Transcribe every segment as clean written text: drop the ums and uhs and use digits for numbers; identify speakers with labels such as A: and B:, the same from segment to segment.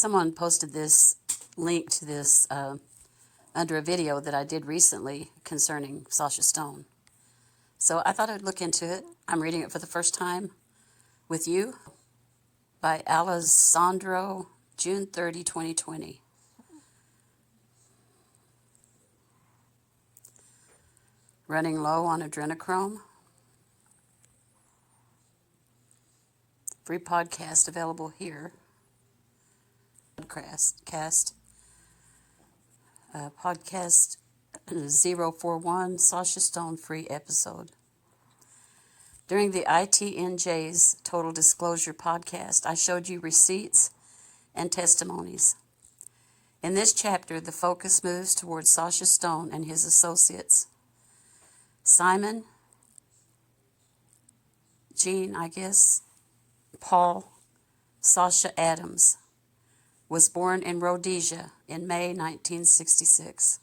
A: Someone posted this link to this under a video that I did recently concerning Sasha Stone. So I thought I'd look into it. I'm reading it for the first time with you by Alessandro, June 30, 2020. Running low on adrenochrome. Free podcast available here. Podcast 041, Sasha Stone free episode. During the ITNJ's Total Disclosure podcast, I showed you receipts and testimonies. In this chapter, the focus moves towards Sasha Stone and his associates. Simon, Jean, Paul, Sasha Adams was born in Rhodesia in May 1966.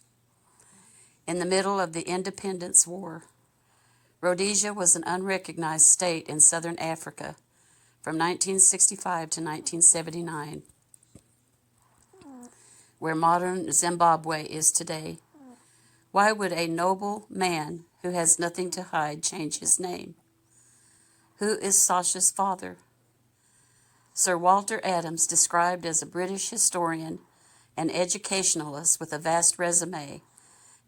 A: In the middle of the Independence War, Rhodesia was an unrecognized state in southern Africa from 1965 to 1979, where modern Zimbabwe is today. Why would a noble man who has nothing to hide change his name? Who is Sasha's father? Sir Walter Adams, described as a British historian and educationalist with a vast resume,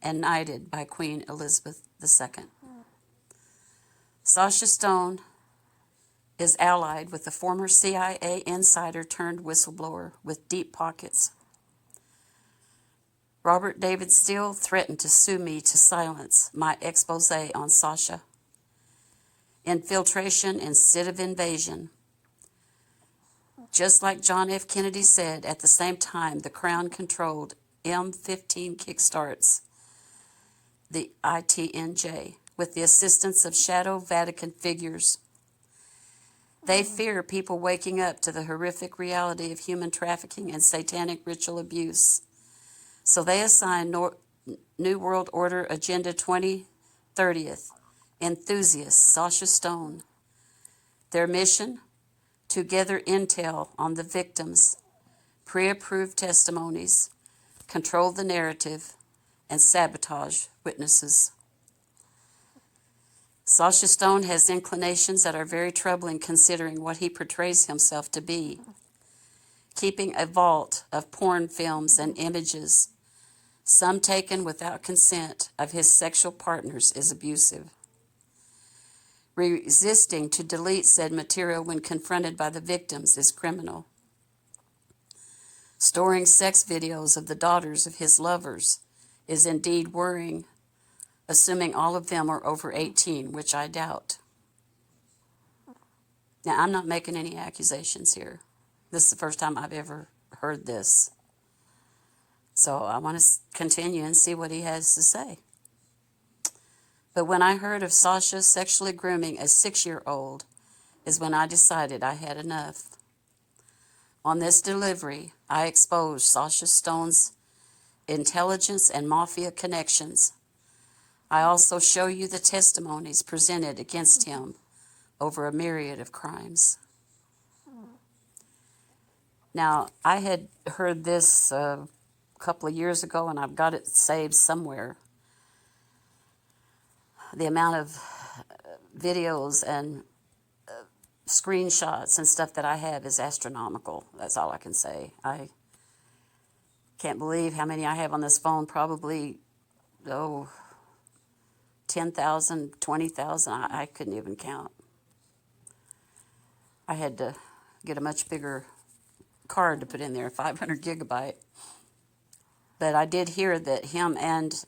A: and knighted by Queen Elizabeth II. Sasha Stone is allied with a former CIA insider turned whistleblower with deep pockets. Robert David Steele threatened to sue me to silence my expose on Sasha. Infiltration instead of invasion. Just like John F. Kennedy said, at the same time the Crown-controlled M15 kickstarts the ITNJ with the assistance of shadow Vatican figures. They fear people waking up to the horrific reality of human trafficking and satanic ritual abuse. So they assign New World Order Agenda 2030th enthusiast Sasha Stone. Their mission? To gather intel on the victims, pre-approved testimonies, control the narrative, and sabotage witnesses. Sasha Stone has inclinations that are very troubling considering what he portrays himself to be. Keeping a vault of porn films and images, some taken without consent, of his sexual partners is abusive. Resisting to delete said material when confronted by the victims is criminal. Storing sex videos of the daughters of his lovers is indeed worrying, assuming all of them are over 18, which I doubt. Now, I'm not making any accusations here. This is the first time I've ever heard this. So I want to continue and see what he has to say. But when I heard of Sasha sexually grooming a 6-year-old is when I decided I had enough. On this delivery, I exposed Sasha Stone's intelligence and mafia connections. I also show you the testimonies presented against him over a myriad of crimes. Now, I had heard this a couple of years ago, and I've got it saved somewhere. The amount of videos and screenshots and stuff that I have is astronomical. That's all I can say. I can't believe how many I have on this phone. Probably, 10,000, 20,000. I couldn't even count. I had to get a much bigger card to put in there, 500 gigabyte. But I did hear that him and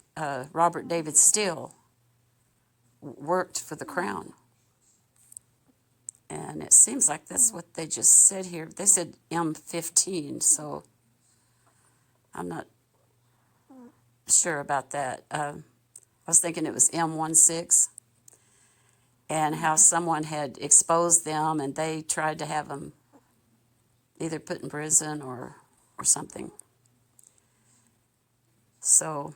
A: Robert David Steele worked for the Crown. And it seems like that's what they just said here. They said M15, so I'm not sure about that. I was thinking it was M16, and how someone had exposed them and they tried to have them either put in prison or something. So,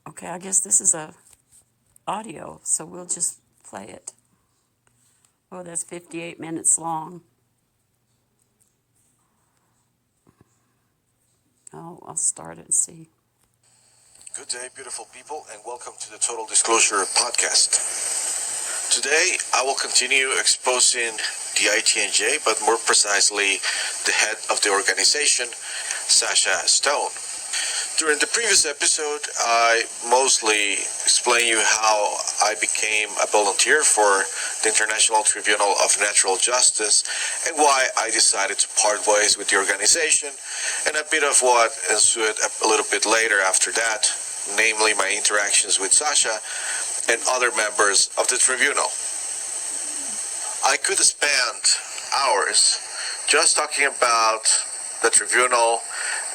A: okay, I guess this is a audio, so we'll just play it. Oh, that's 58 minutes long. start it and see.
B: Good day, beautiful people, and welcome to the Total Disclosure Podcast. Today, I will continue exposing the ITNJ, but more precisely, the head of the organization, Sasha Stone. During the previous episode, I mostly explained you how I became a volunteer for the International Tribunal of Natural Justice and why I decided to part ways with the organization, and a bit of what ensued a little bit later after that, namely my interactions with Sasha and other members of the tribunal. I could spend hours just talking about the tribunal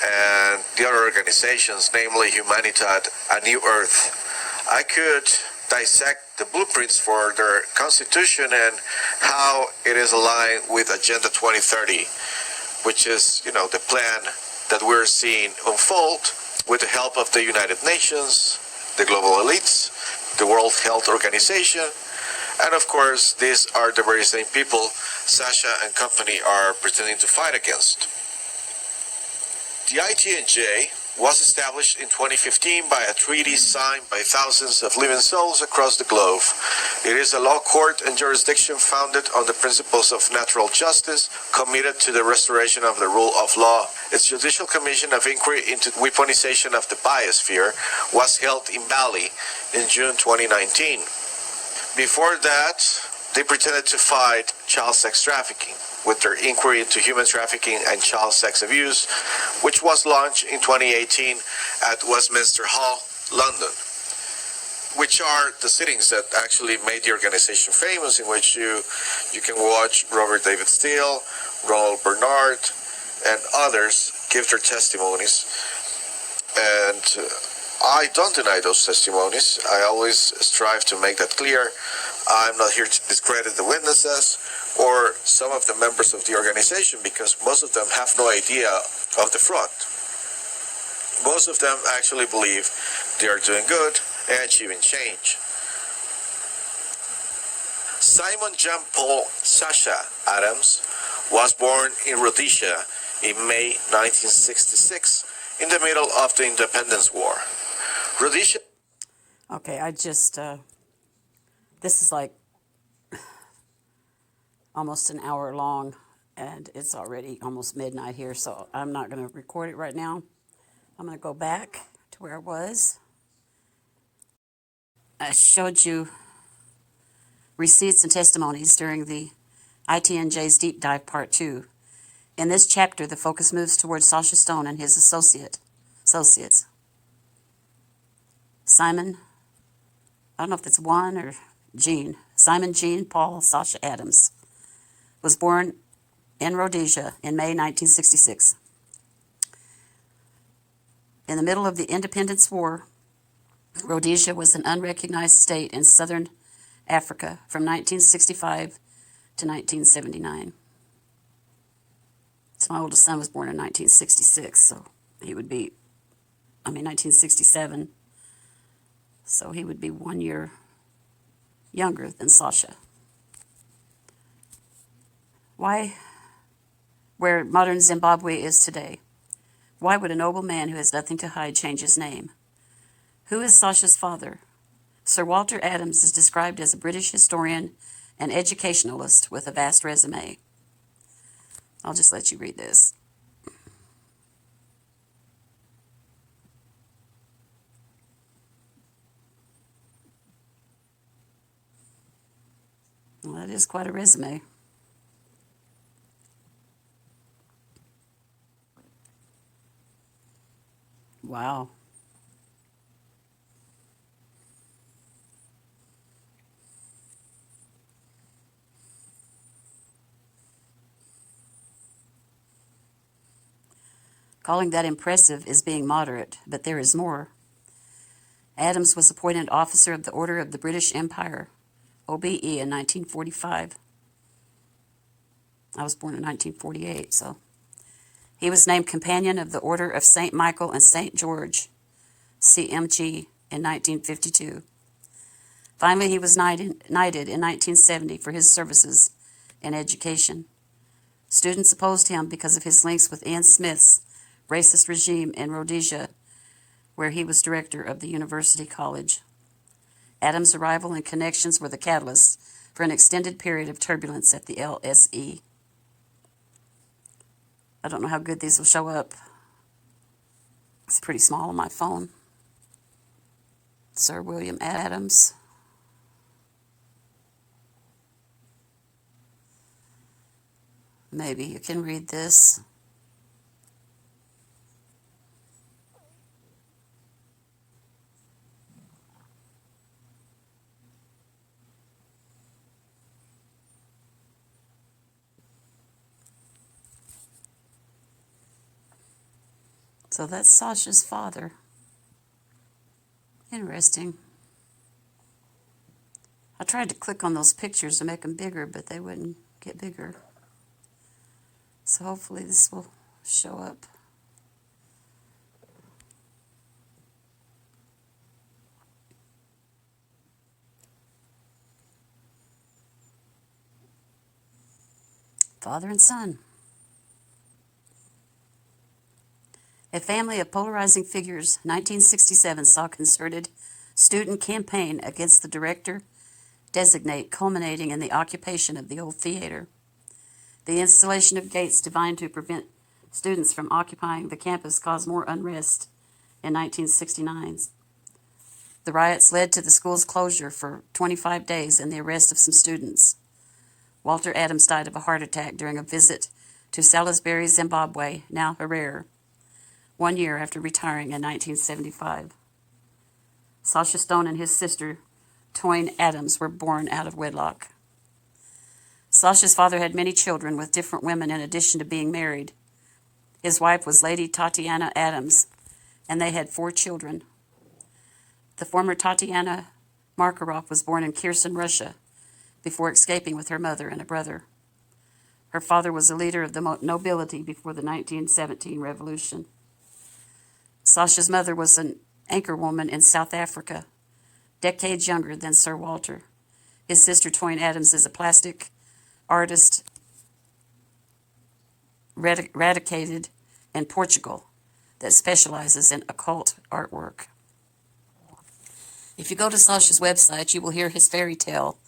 B: and the other organizations, namely Humanidad, A New Earth. I could dissect the blueprints for their constitution and how it is aligned with Agenda 2030, which is, the plan that we're seeing unfold with the help of the United Nations, the global elites, the World Health Organization, and of course, these are the very same people Sasha and company are pretending to fight against. The ITNJ was established in 2015 by a treaty signed by thousands of living souls across the globe. It is a law court and jurisdiction founded on the principles of natural justice, committed to the restoration of the rule of law. Its Judicial Commission of Inquiry into Weaponization of the Biosphere was held in Bali in June 2019. Before that, they pretended to fight child sex trafficking with their inquiry into human trafficking and child sex abuse, which was launched in 2018 at Westminster Hall, London, which are the sittings that actually made the organization famous, in which you can watch Robert David Steele, Ronald Bernard, and others give their testimonies. And I don't deny those testimonies. I always strive to make that clear. I'm not here to discredit the witnesses or some of the members of the organization, because most of them have no idea of the fraud. Most of them actually believe they are doing good and achieving change. Simon Jean Paul Sasha Adams was born in Rhodesia in May 1966, in the middle of the Independence War. Rhodesia.
A: Okay, this is like almost an hour long, and it's already almost midnight here, so I'm not going to record it right now. I'm going to go back to where I was. I showed you receipts and testimonies during the ITNJ's Deep Dive Part 2. In this chapter, the focus moves towards Sasha Stone and his associates. Simon, I don't know if it's Juan or Jean, Simon Jean Paul Sasha Adams, was born in Rhodesia in May 1966. In the middle of the Independence War, Rhodesia was an unrecognized state in southern Africa from 1965 to 1979. So my oldest son was born in 1966, so he would be, 1967, so he would be 1 year younger than Sasha. Why, where modern Zimbabwe is today, why would a noble man who has nothing to hide change his name? Who is Sasha's father? Sir Walter Adams is described as a British historian and educationalist with a vast resume. I'll just let you read this. Well, that is quite a resume. Wow. Calling that impressive is being moderate, but there is more. Adams was appointed officer of the Order of the British Empire, OBE, in 1945. I was born in 1948, so. He was named Companion of the Order of St. Michael and St. George, CMG, in 1952. Finally, he was knighted in 1970 for his services in education. Students opposed him because of his links with Ian Smith's racist regime in Rhodesia, where he was director of the University College. Adams' arrival and connections were the catalyst for an extended period of turbulence at the LSE. I don't know how good these will show up. It's pretty small on my phone. Sir William Adams. Maybe you can read this. So that's Sasha's father. Interesting. I tried to click on those pictures to make them bigger, but they wouldn't get bigger. So hopefully this will show up. Father and son. A family of polarizing figures, 1967 saw concerted student campaign against the director-designate culminating in the occupation of the old theater. The installation of gates designed to prevent students from occupying the campus caused more unrest in 1969. The riots led to the school's closure for 25 days and the arrest of some students. Walter Adams died of a heart attack during a visit to Salisbury, Zimbabwe, now Harare, 1 year after retiring in 1975. Sasha Stone and his sister, Toyne Adams, were born out of wedlock. Sasha's father had many children with different women in addition to being married. His wife was Lady Tatiana Adams, and they had 4 children. The former Tatiana Markarov was born in Kherson, Russia, before escaping with her mother and a brother. Her father was a leader of the nobility before the 1917 revolution. Sasha's mother was an anchorwoman in South Africa, decades younger than Sir Walter. His sister Toyne Adams is a plastic artist radicated in Portugal that specializes in occult artwork. If you go to Sasha's website, you will hear his fairy tale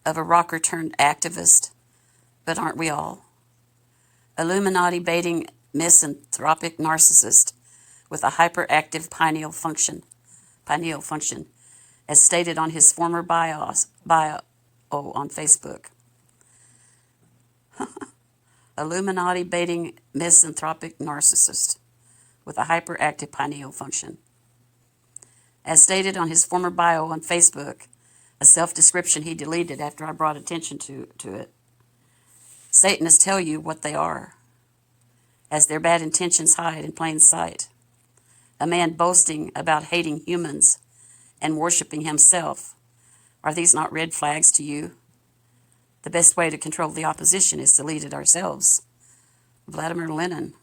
A: of a rocker turned activist, but aren't we all? Illuminati baiting misanthropic narcissist with a hyperactive pineal function, as stated on his former bio on Facebook. Illuminati baiting misanthropic narcissist with a hyperactive pineal function. As stated on his former bio on Facebook, a self-description he deleted after I brought attention to it. Satanists tell you what they are, as their bad intentions hide in plain sight. A man boasting about hating humans and worshiping himself. Are these not red flags to you? The best way to control the opposition is to lead it ourselves. Vladimir Lenin.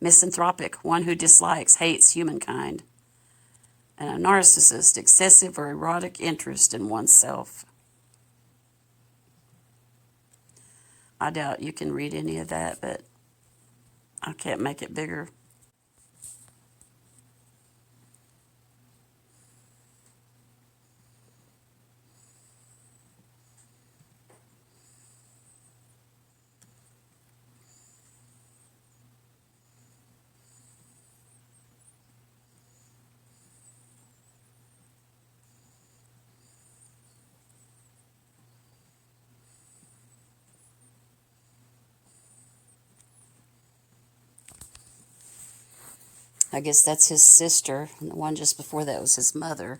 A: Misanthropic, one who dislikes, hates humankind. And a narcissist, excessive or erotic interest in oneself. I doubt you can read any of that, but I can't make it bigger. I guess that's his sister, and the one just before that was his mother.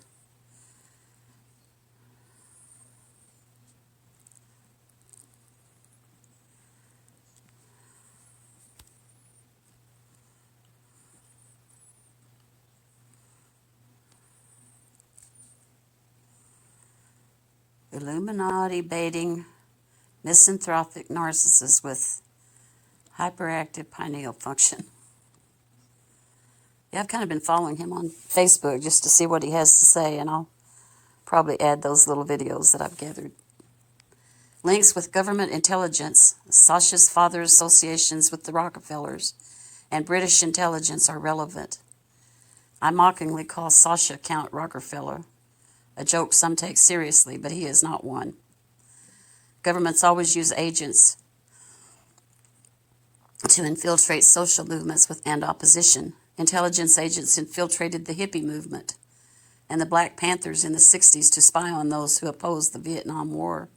A: Illuminati baiting misanthropic narcissist with hyperactive pineal function. Yeah, I've kind of been following him on Facebook just to see what he has to say, and I'll probably add those little videos that I've gathered. Links with government intelligence, Sasha's father's associations with the Rockefellers, and British intelligence are relevant. I mockingly call Sasha Count Rockefeller, a joke some take seriously, but he is not one. Governments always use agents to infiltrate social movements and opposition. Intelligence agents infiltrated the hippie movement and the Black Panthers in the 60s to spy on those who opposed the Vietnam War.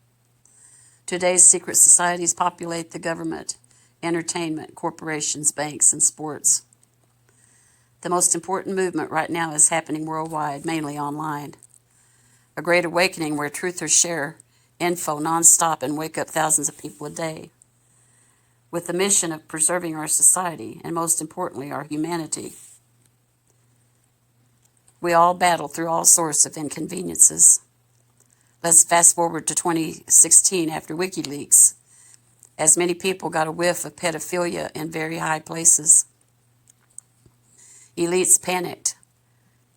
A: Today's secret societies populate the government, entertainment, corporations, banks, and sports. The most important movement right now is happening worldwide, mainly online. A great awakening where truthers share info nonstop and wake up thousands of people a day, with the mission of preserving our society and, most importantly, our humanity. We all battle through all sorts of inconveniences. Let's fast forward to 2016 after WikiLeaks, as many people got a whiff of pedophilia in very high places. Elites panicked,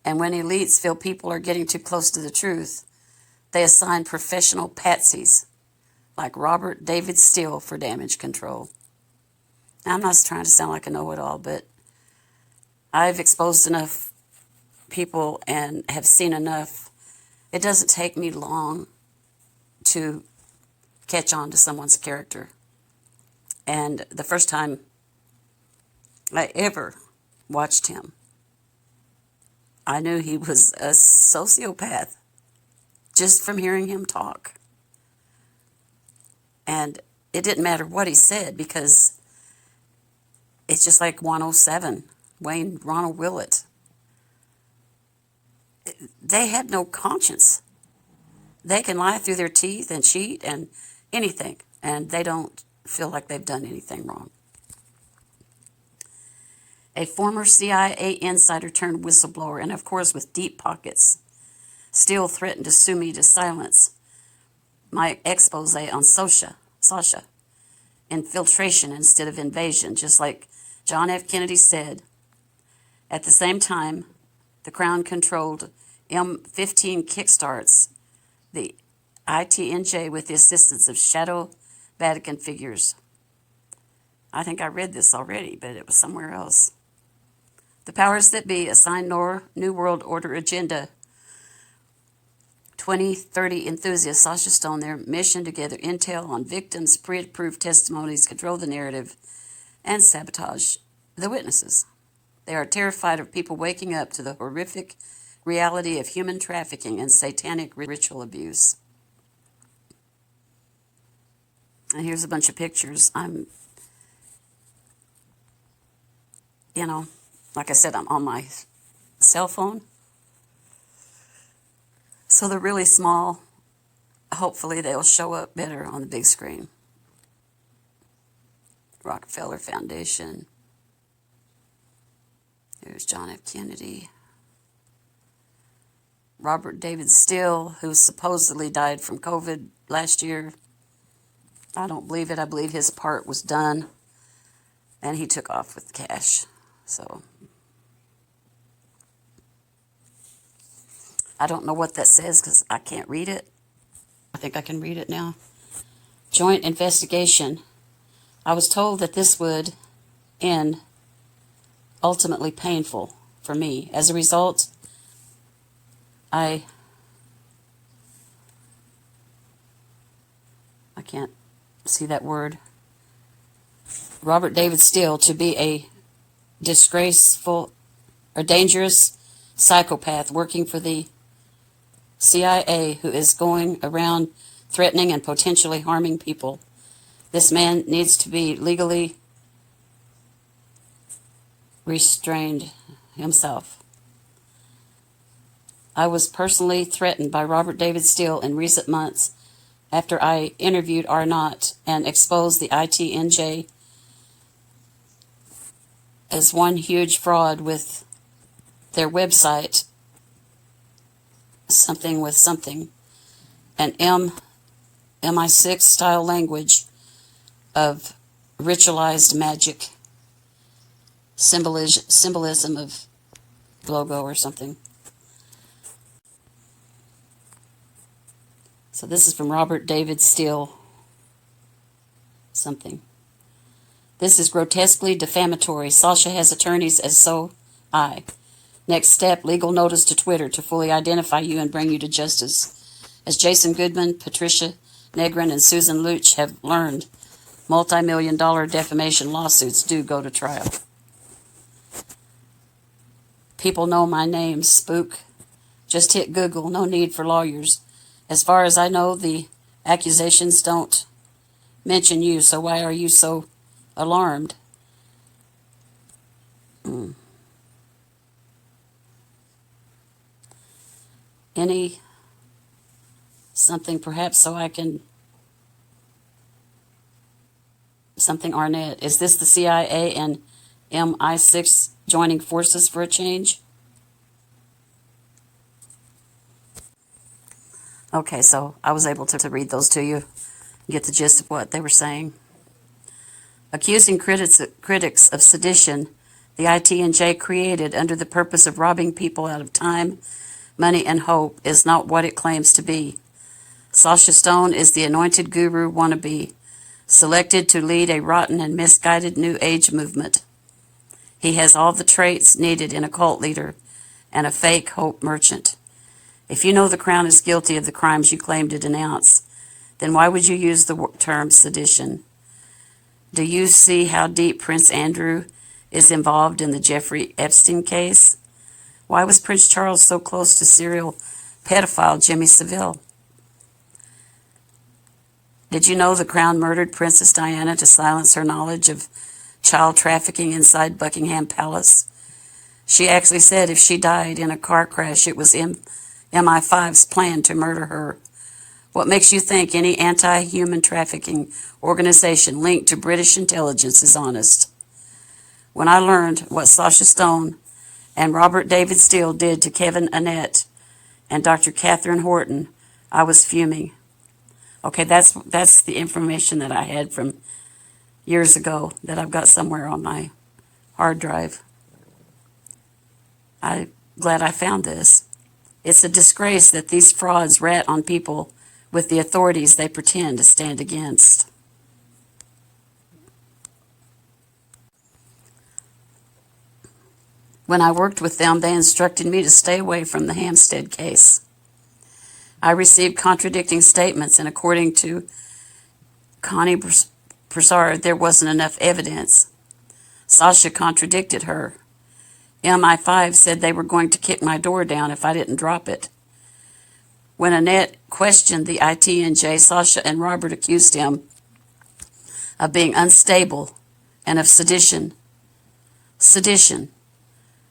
A: and when elites feel people are getting too close to the truth, they assign professional patsies like Robert David Steele for damage control. Now, I'm not trying to sound like a know-it-all, but I've exposed enough people and have seen enough. It doesn't take me long to catch on to someone's character. And the first time I ever watched him, I knew he was a sociopath just from hearing him talk. And it didn't matter what he said, because it's just like 107, Wayne Ronald Willett. They had no conscience. They can lie through their teeth and cheat and anything, and they don't feel like they've done anything wrong. A former CIA insider turned whistleblower, and of course with deep pockets, still threatened to sue me to silence my expose on Sasha, infiltration instead of invasion, just like John F. Kennedy said. At the same time, the Crown-controlled M15 kickstarts the ITNJ with the assistance of shadow Vatican figures. I think I read this already, but it was somewhere else. The powers that be assign New World Order agenda 2030 enthusiast Sasha Stone their mission to gather intel on victims, pre-approved testimonies, control the narrative, and sabotage the witnesses. They are terrified of people waking up to the horrific reality of human trafficking and satanic ritual abuse. And here's a bunch of pictures. Like I said, I'm on my cell phone. So they're really small. Hopefully they'll show up better on the big screen. Rockefeller Foundation. There's John F. Kennedy. Robert David Steele, who supposedly died from COVID last year. I don't believe it. I believe his part was done, and he took off with cash. So I don't know what that says because I can't read it. I think I can read it now. Joint investigation. I was told that this would end ultimately painful for me. As a result, I can't see that word. Robert David Steele to be a disgraceful or dangerous psychopath working for the CIA who is going around threatening and potentially harming people. This man needs to be legally restrained himself. I was personally threatened by Robert David Steele in recent months after I interviewed Arnott and exposed the ITNJ as one huge fraud with their website, something with something, an MI6 style language of ritualized magic, symbolism of logo or something. So this is from Robert David Steele something. This is grotesquely defamatory. Sasha has attorneys, as so I. Next step, legal notice to Twitter to fully identify you and bring you to justice. As Jason Goodman, Patricia Negrin, and Susan Luch have learned, multi-million-dollar defamation lawsuits do go to trial. People know my name, Spook. Just hit Google, no need for lawyers. As far as I know, the accusations don't mention you, so why are you so alarmed? Any something perhaps so I can something Arnett. Is this the CIA and MI6 joining forces for a change? Okay, so I was able to read those to you, get the gist of what they were saying. Accusing critics of sedition, the ITNJ created under the purpose of robbing people out of time, money, and hope is not what it claims to be. Sasha Stone is the anointed guru wannabe, selected to lead a rotten and misguided New Age movement. He has all the traits needed in a cult leader and a fake hope merchant. If you know the Crown is guilty of the crimes you claim to denounce, then why would you use the term sedition? Do you see how deep Prince Andrew is involved in the Jeffrey Epstein case? Why was Prince Charles so close to serial pedophile Jimmy Savile? Did you know the Crown murdered Princess Diana to silence her knowledge of child trafficking inside Buckingham Palace? She actually said if she died in a car crash, it was MI5's plan to murder her. What makes you think any anti-human trafficking organization linked to British intelligence is honest? When I learned what Sasha Stone and Robert David Steele did to Kevin Annett and Dr. Catherine Horton, I was fuming. Okay, that's the information that I had from years ago that I've got somewhere on my hard drive. I'm glad I found this. It's a disgrace that these frauds rat on people with the authorities they pretend to stand against. When I worked with them, they instructed me to stay away from the Hampstead case. I received contradicting statements, and according to Connie Broussard, there wasn't enough evidence. Sasha contradicted her. MI5 said they were going to kick my door down if I didn't drop it. When Annette questioned the ITNJ, Sasha and Robert accused him of being unstable and of sedition. Sedition.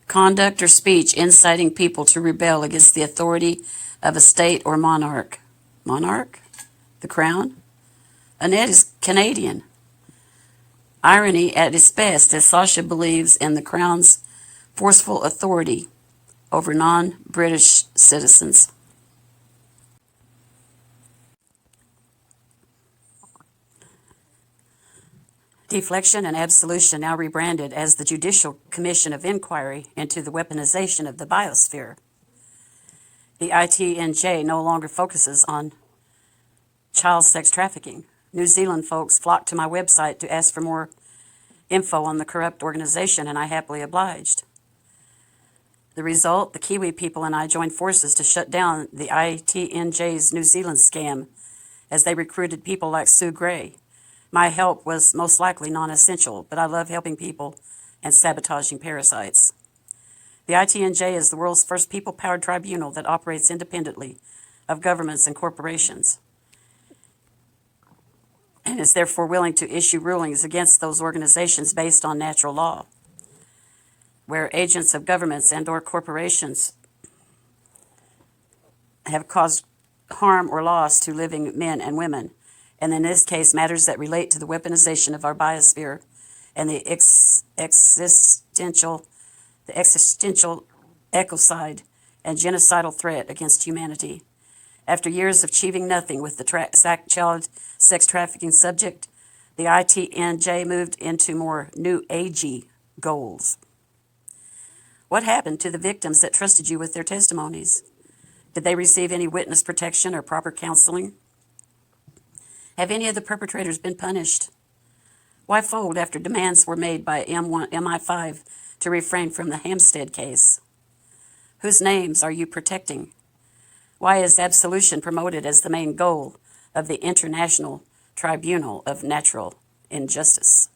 A: Conduct or speech inciting people to rebel against the authority of a state or monarch. Monarch? The Crown? Annette is Canadian. Irony at its best, as Sasha believes in the Crown's forceful authority over non-British citizens. Deflection and absolution, now rebranded as the Judicial Commission of Inquiry into the Weaponization of the Biosphere. The ITNJ no longer focuses on child sex trafficking. New Zealand folks flocked to my website to ask for more info on the corrupt organization, and I happily obliged. The result, the Kiwi people and I joined forces to shut down the ITNJ's New Zealand scam as they recruited people like Sue Gray. My help was most likely non-essential, but I love helping people and sabotaging parasites. The ITNJ is the world's first people-powered tribunal that operates independently of governments and corporations, and is therefore willing to issue rulings against those organizations based on natural law, where agents of governments and or corporations have caused harm or loss to living men and women, and in this case, matters that relate to the weaponization of our biosphere and the existential ecocide and genocidal threat against humanity. After years of achieving nothing with the child sex trafficking subject, the ITNJ moved into more new agey goals. What happened to the victims that trusted you with their testimonies? Did they receive any witness protection or proper counseling? Have any of the perpetrators been punished? Why fold after demands were made by MI5 to refrain from the Hampstead case? Whose names are you protecting? Why is absolution promoted as the main goal of the International Tribunal of Natural Injustice?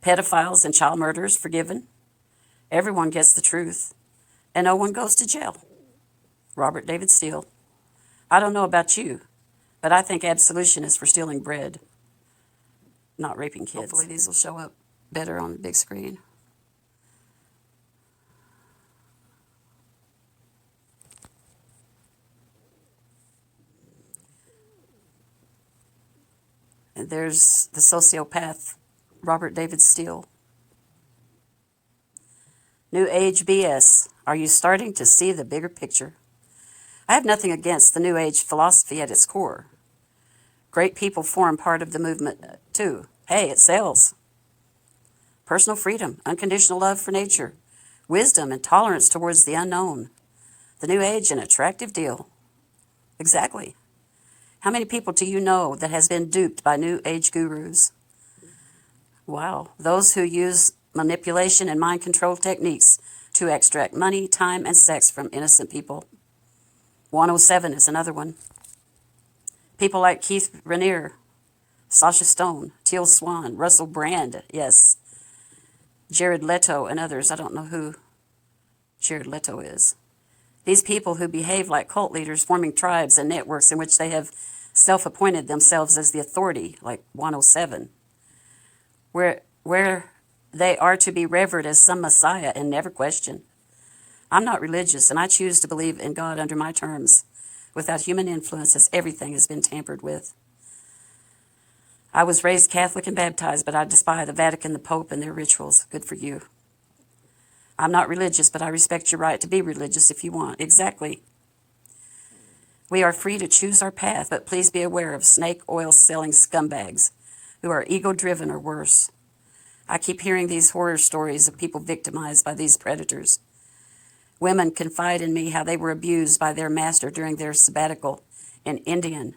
A: Pedophiles and child murderers forgiven? Everyone gets the truth, and no one goes to jail. Robert David Steele. I don't know about you, but I think absolution is for stealing bread, not raping kids. Hopefully these will show up better on the big screen. And there's the sociopath, Robert David Steele. New Age BS. Are you starting to see the bigger picture? I have nothing against the New Age philosophy at its core. Great people form part of the movement, too. Hey, it sells. Personal freedom, unconditional love for nature, wisdom and tolerance towards the unknown. The New Age, an attractive deal. Exactly. How many people do you know that has been duped by New Age gurus? Wow. Those who use manipulation and mind control techniques to extract money, time, and sex from innocent people. 107 is another one. People like Keith Raniere, Sasha Stone, Teal Swan, Russell Brand, yes, Jared Leto, and others. I don't know who Jared Leto is. These people who behave like cult leaders, forming tribes and networks in which they have self-appointed themselves as the authority, like 107, where they are to be revered as some messiah and never questioned. I'm not religious, and I choose to believe in God under my terms, without human influence, as everything has been tampered with. I was raised Catholic and baptized, but I despise the Vatican, the Pope, and their rituals. Good for you. I'm not religious, but I respect your right to be religious if you want. Exactly. We are free to choose our path, but please be aware of snake oil selling scumbags who are ego-driven or worse. I keep hearing these horror stories of people victimized by these predators. Women confide in me how they were abused by their master during their sabbatical in India,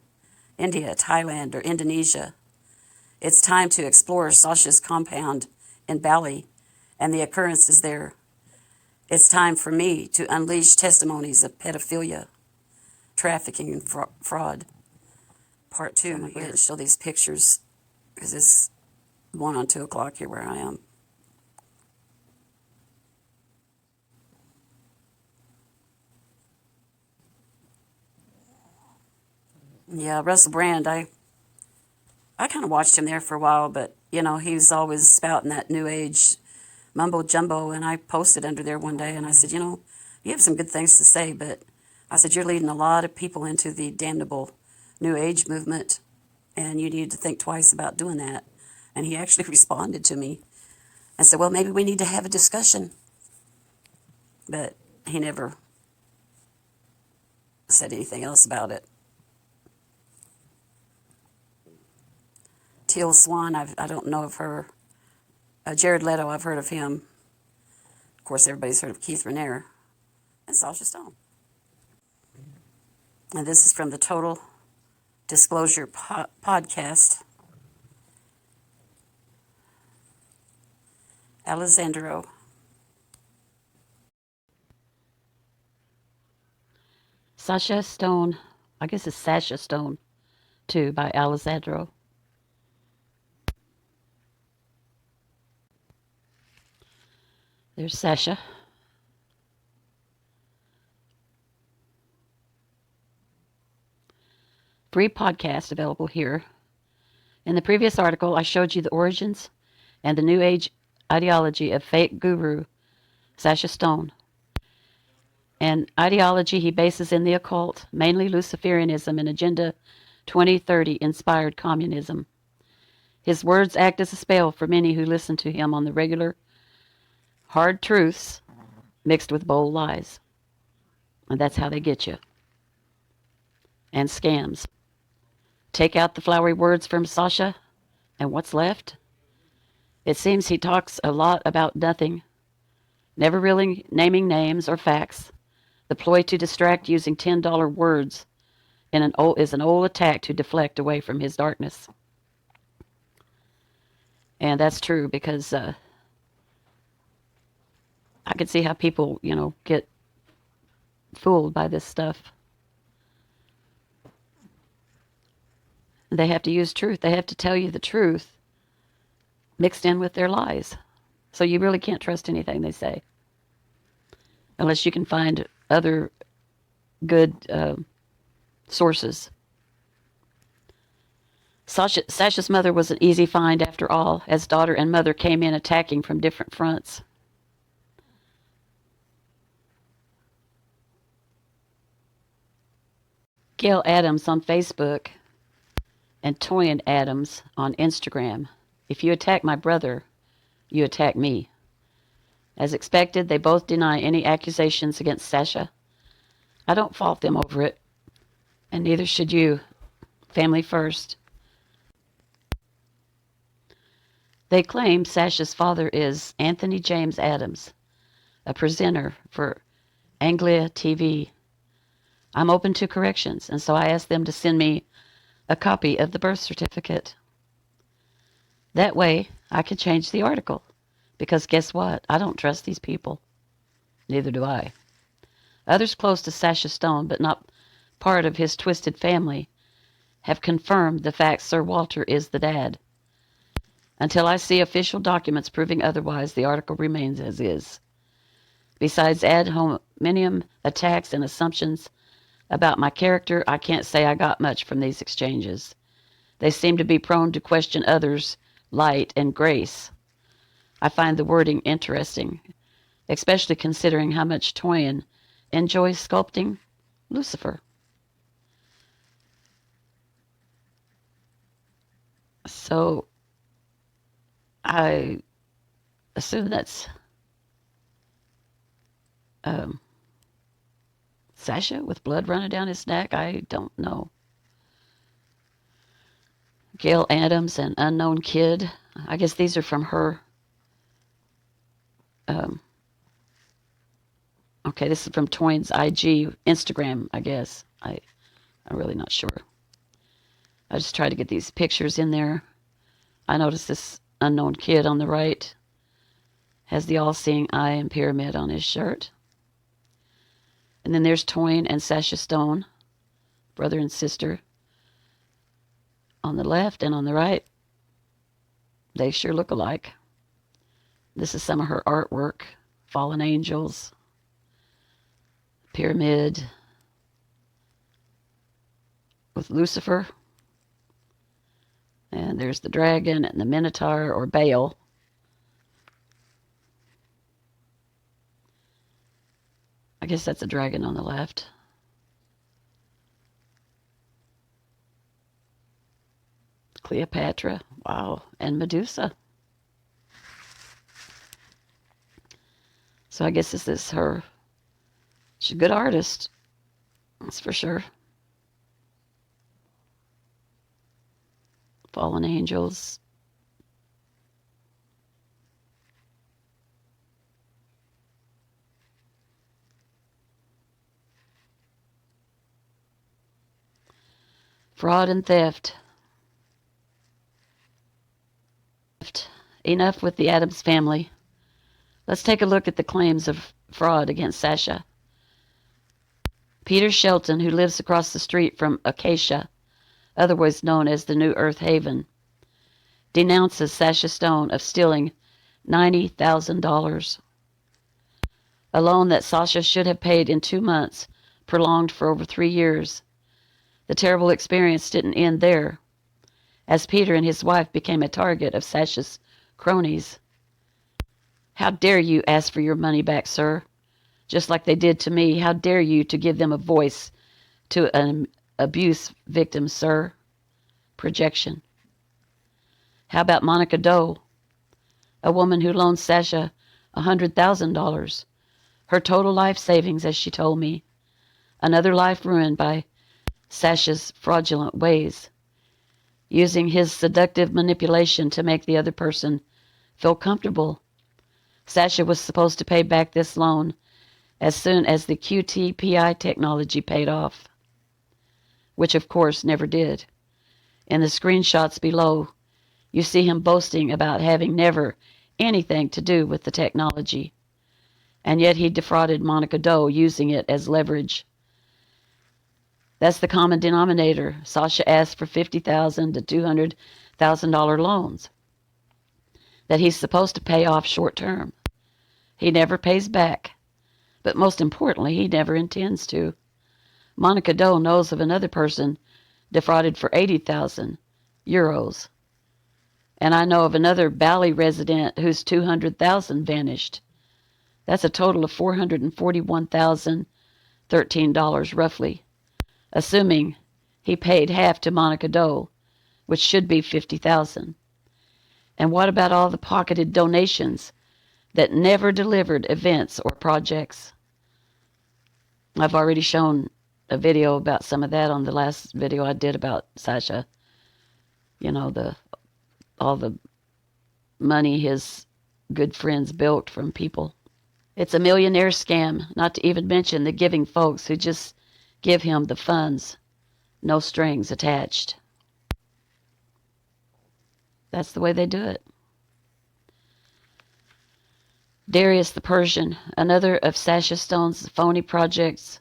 A: Thailand, or Indonesia. It's time to explore Sasha's compound in Bali and the occurrences there. It's time for me to unleash testimonies of pedophilia, trafficking, and fraud. Part 2, I'm going to show these pictures because it's 1 on 2 o'clock here where I am. Yeah, Russell Brand, I kind of watched him there for a while, but, you know, he was always spouting that New Age mumbo jumbo, and I posted under there one day, and I said, you know, you have some good things to say, but I said, you're leading a lot of people into the damnable New Age movement, and you need to think twice about doing that. And he actually responded to me and said, well, maybe we need to have a discussion. But he never said anything else about it. Teal Swan, I don't know of her. Jared Leto, I've heard of him. Of course, everybody's heard of Keith Raniere and Sasha Stone. And this is from the Total Disclosure podcast. Alessandro. Sasha Stone, I guess it's Sasha Stone, too, by Alessandro. There's Sasha. Free podcast available here. In the previous article, I showed you the origins and the New Age ideology of fake guru Sasha Stone. An ideology he bases in the occult, mainly Luciferianism and Agenda 2030 inspired communism. His words act as a spell for many who listen to him on the regular, hard truths mixed with bold lies. And that's how they get you. And scams. Take out the flowery words from Sasha, and what's left? It seems he talks a lot about nothing, never really naming names or facts. The ploy to distract using $10 words is an old attack to deflect away from his darkness. And that's true because I could see how people, get fooled by this stuff. They have to use truth. They have to tell you the truth mixed in with their lies. So you really can't trust anything they say unless you can find other good sources. Sasha's mother was an easy find after all, as daughter and mother came in attacking from different fronts. Gail Adams on Facebook and Toyin Adams on Instagram. If you attack my brother, you attack me. As expected, they both deny any accusations against Sasha. I don't fault them over it, and neither should you. Family first. They claim Sasha's father is Anthony James Adams, a presenter for Anglia TV. I'm open to corrections, and so I asked them to send me a copy of the birth certificate. That way, I can change the article. Because guess what? I don't trust these people. Neither do I. Others close to Sasha Stone, but not part of his twisted family, have confirmed the fact Sir Walter is the dad. Until I see official documents proving otherwise, the article remains as is. Besides ad hominem attacks and assumptions about my character, I can't say I got much from these exchanges. They seem to be prone to question others' light and grace. I find the wording interesting, especially considering how much Toyin enjoys sculpting Lucifer. So I assume that's Sasha with blood running down his neck. I don't know. Gail Adams and Unknown Kid. I guess these are from her. Okay, this is from Toyin's IG, Instagram, I guess. I'm really not sure. I just tried to get these pictures in there. I noticed this Unknown Kid on the right has the all-seeing eye and pyramid on his shirt. And then there's Toyin and Sasha Stone, brother and sister, on the left, and on the right, they sure look alike. This is some of her artwork. Fallen angels, pyramid with Lucifer. And there's the dragon and the Minotaur, or Baal. I guess that's a dragon on the left. Cleopatra, wow, and Medusa. So I guess this is her. She's a good artist, that's for sure. Fallen angels. Fraud and theft. Enough with the Addams family. Let's take a look at the claims of fraud against Sasha. Peter Shelton, who lives across the street from Acacia, otherwise known as the New Earth Haven, denounces Sasha Stone of stealing $90,000. A loan that Sasha should have paid in 2 months, prolonged for over 3 years. The terrible experience didn't end there, as Peter and his wife became a target of Sasha's cronies. How dare you ask for your money back, sir? Just like they did to me, how dare you to give them a voice to an abuse victim, sir? Projection. How about Monica Doe, a woman who loaned Sasha $100,000, her total life savings, as she told me. Another life ruined by Sasha's fraudulent ways, using his seductive manipulation to make the other person feel comfortable. Sasha was supposed to pay back this loan as soon as the QTPI technology paid off, which of course never did. In the screenshots below, You see him boasting about having never anything to do with the technology, and yet he defrauded Monica Doe using it as leverage. That's the common denominator. Sasha asked for $50,000 to $200,000 loans that he's supposed to pay off short term. He never pays back, but most importantly, he never intends to. Monica Doe knows of another person defrauded for 80,000 euros, and I know of another Bali resident whose 200,000 vanished. That's a total of $441,013 roughly, assuming he paid half to Monica Doe, which should be 50,000. And what about all the pocketed donations that never delivered events or projects? I've already shown a video about some of that on the last video I did about Sasha. You know, all the money his good friends built from people. It's a millionaire scam, not to even mention the giving folks who just give him the funds, no strings attached. That's the way they do it. Darius the Persian, another of Sasha Stone's phony projects,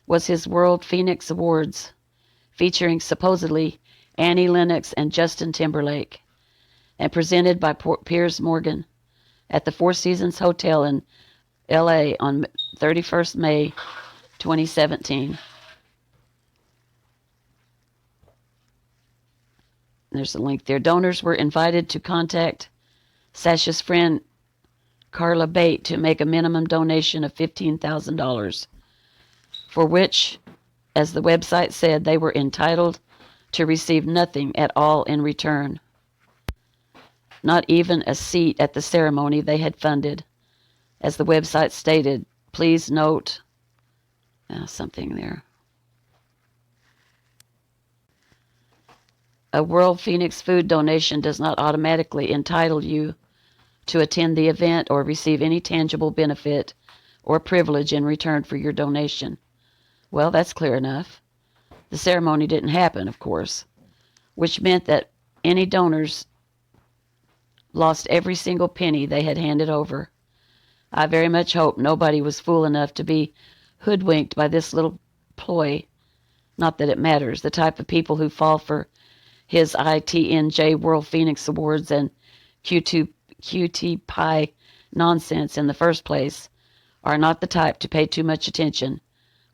A: was his World Phoenix Awards, featuring supposedly Annie Lennox and Justin Timberlake, and presented by Piers Morgan at the Four Seasons Hotel in L.A. on 31st May 2017. There's a link there. Donors were invited to contact Sasha's friend Carla Bate to make a minimum donation of $15,000, for which, as the website said, they were entitled to receive nothing at all in return. Not even a seat at the ceremony they had funded. As the website stated, please note something there. A World Phoenix food donation does not automatically entitle you to attend the event or receive any tangible benefit or privilege in return for your donation. Well, that's clear enough. The ceremony didn't happen, of course, which meant that any donors lost every single penny they had handed over. I very much hope nobody was fool enough to be hoodwinked by this little ploy. Not that it matters. The type of people who fall for his ITNJ World Phoenix Awards and QT Pie nonsense in the first place are not the type to pay too much attention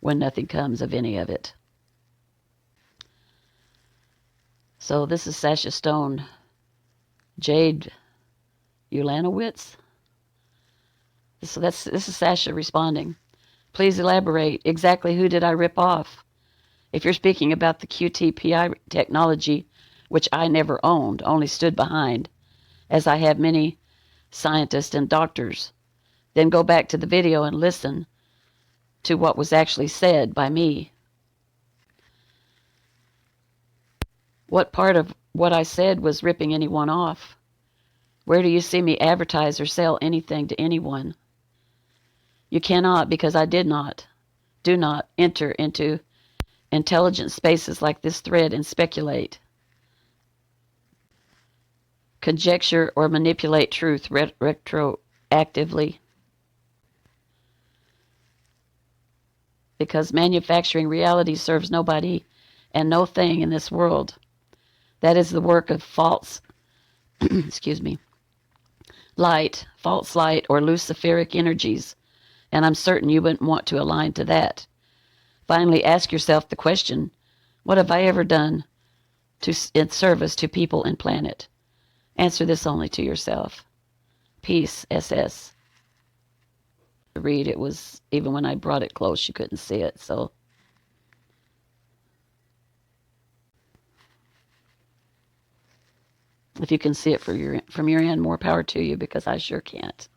A: when nothing comes of any of it. So this is Sasha Stone, Jade Ulanowitz. So this is Sasha responding. Please elaborate. Exactly who did I rip off? If you're speaking about the QTPI technology, which I never owned, only stood behind, as I have many scientists and doctors, then go back to the video and listen to what was actually said by me. What part of what I said was ripping anyone off? Where do you see me advertise or sell anything to anyone? You cannot, because I do not enter into intelligent spaces like this thread and speculate, conjecture, or manipulate truth retroactively. Because manufacturing reality serves nobody and no thing in this world. That is the work of false, false light, or luciferic energies, and I'm certain you wouldn't want to align to that. Finally, ask yourself the question, what have I ever done in service to people and planet? Answer this only to yourself. Peace, SS. Read, it was, even when I brought it close, you couldn't see it, so. If you can see it from your end, more power to you, because I sure can't.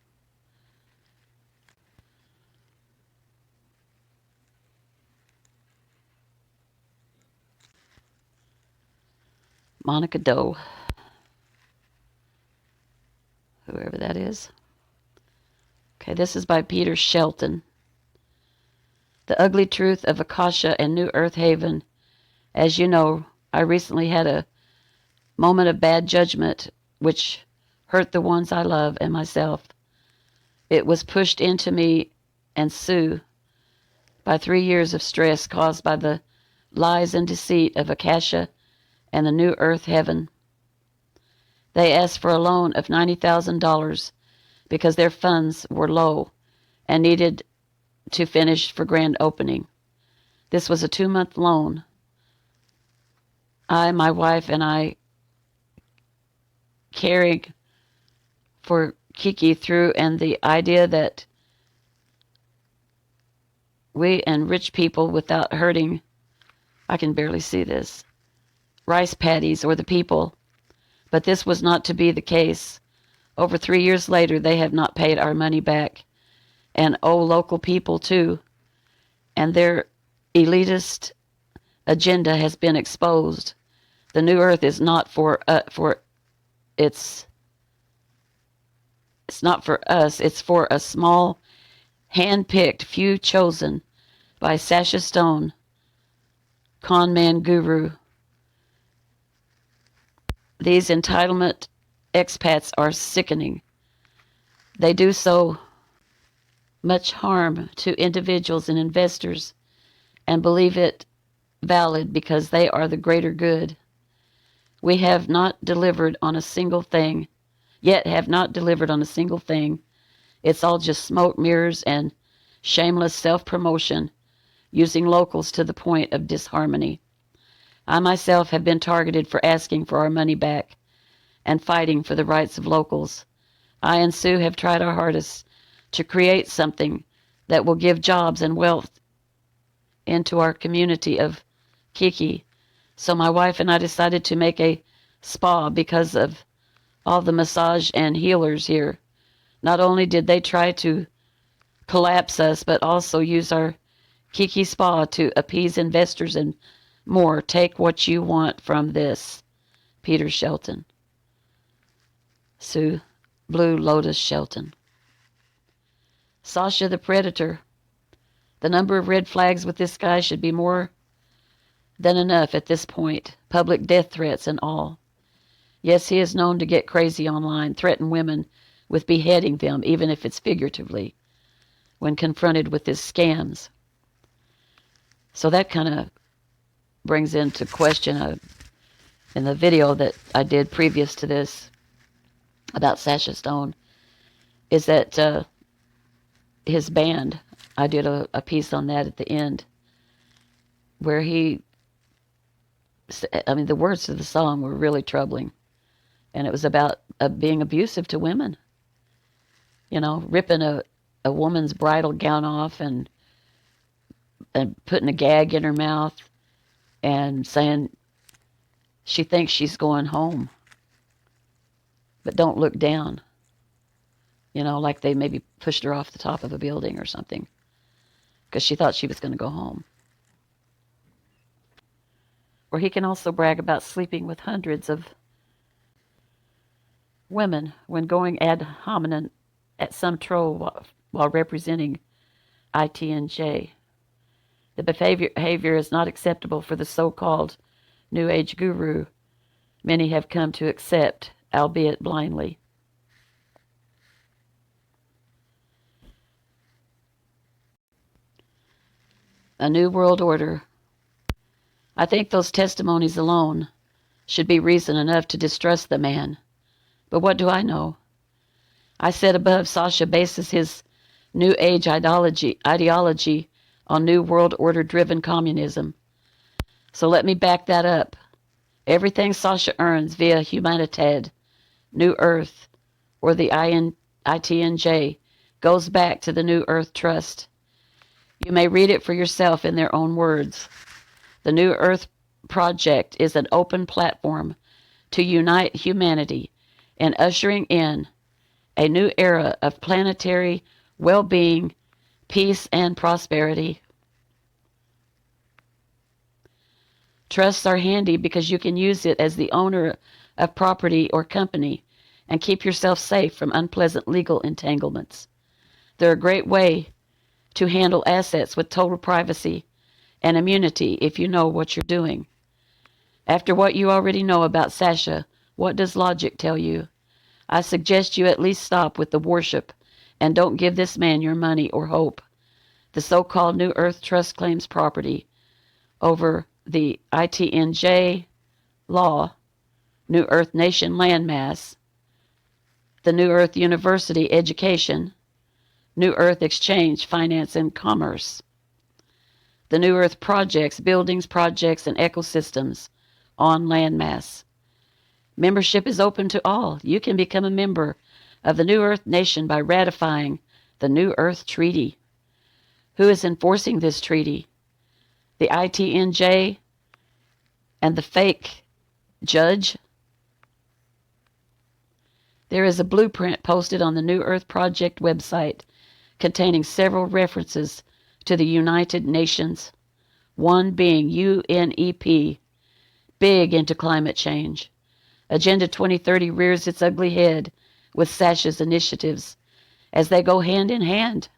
A: Monica Doe, whoever that is. Okay, this is by Peter Shelton. The Ugly Truth of Akasha and New Earth Haven. As you know, I recently had a moment of bad judgment, which hurt the ones I love and myself. It was pushed into me and Sue by 3 years of stress caused by the lies and deceit of Akasha and the New Earth Heaven. They asked for a loan of $90,000 because their funds were low and needed to finish for grand opening. This was a 2-month loan. My wife, and I caring for Kiki through, and the idea that we and rich people without hurting, I can barely see this, rice paddies or the people. But this was not to be the case. Over 3 years later, they have not paid our money back, and owe local people too. And their elitist agenda has been exposed. The New Earth is not it's not for us. It's for a small, hand-picked few chosen by Sasha Stone, con man guru. These entitlement expats are sickening. They do so much harm to individuals and investors and believe it valid because they are the greater good. We have not delivered on a single thing, yet have not delivered on a single thing. It's all just smoke, mirrors, and shameless self-promotion, using locals to the point of disharmony. I myself have been targeted for asking for our money back and fighting for the rights of locals. I and Sue have tried our hardest to create something that will give jobs and wealth into our community of Kiki. So my wife and I decided to make a spa because of all the massage and healers here. Not only did they try to collapse us, but also use our Kiki Spa to appease investors and more. Take what you want from this. Peter Shelton. Sue Blue Lotus Shelton. Sasha the Predator. The number of red flags with this guy should be more than enough at this point. Public death threats and all. Yes, he is known to get crazy online, threaten women with beheading them, even if it's figuratively, when confronted with his scams. So that kind of brings into question in the video that I did previous to this about Sasha Stone, is that his band, I did a piece on that at the end, where the words of the song were really troubling. And it was about being abusive to women. Ripping a woman's bridal gown off and putting a gag in her mouth and saying she thinks she's going home. But don't look down. Like they maybe pushed her off the top of a building or something because she thought she was going to go home. Or he can also brag about sleeping with hundreds of women when going ad hominem at some troll while representing ITNJ. The behavior is not acceptable for the so-called New Age guru many have come to accept, albeit blindly. A new world order. I think those testimonies alone should be reason enough to distrust the man. But what do I know? I said above, Sasha bases his New Age ideology on New World Order-driven communism. So let me back that up. Everything Sasha earns via Humanitad, New Earth, or the ITNJ goes back to the New Earth Trust. You may read it for yourself in their own words. The New Earth Project is an open platform to unite humanity in ushering in a new era of planetary well-being, peace, and prosperity. Trusts are handy because you can use it as the owner of property or company and keep yourself safe from unpleasant legal entanglements. They're a great way to handle assets with total privacy and immunity if you know what you're doing. After what you already know about Sasha, What does logic tell you? I suggest you at least stop with the worship and don't give this man your money or hope. The so-called New Earth Trust claims property over the ITNJ law, New Earth Nation landmass, the New Earth University education, New Earth Exchange, finance and commerce, the New Earth projects, buildings, projects, and ecosystems on landmass. Membership is open to all. You can become a member of the New Earth Nation by ratifying the New Earth Treaty. Who is enforcing this treaty? The ITNJ and the fake judge? There is a blueprint posted on the New Earth Project website containing several references to the United Nations, one being UNEP, big into climate change. Agenda 2030 rears its ugly head with Sasha's initiatives as they go hand in hand,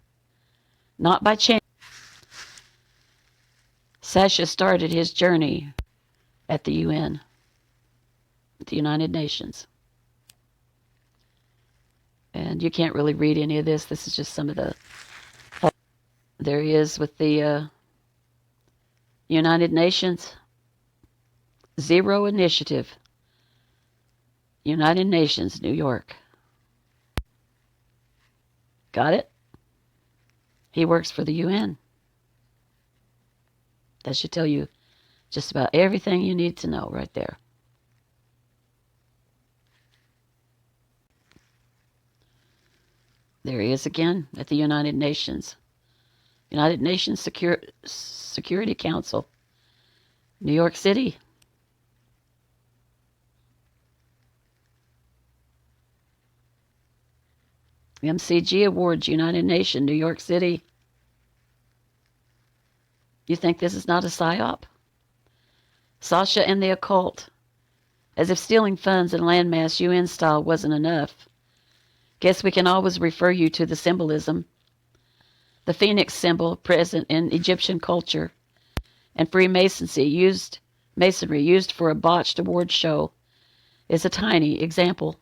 A: not by chance. Sasha started his journey at the UN, the United Nations. And you can't really read any of this. This is just some of the... There he is with the United Nations. Zero Initiative. United Nations, New York. Got it? He works for the UN. That should tell you just about everything you need to know right there. There he is again at the United Nations. United Nations Security Council, New York City. MCG Awards, United Nations, New York City. You think this is not a psyop? Sasha and the occult. As if stealing funds and landmass UN style wasn't enough. Guess we can always refer you to the symbolism. The phoenix symbol present in Egyptian culture and Freemasonry used for a botched award show is a tiny example.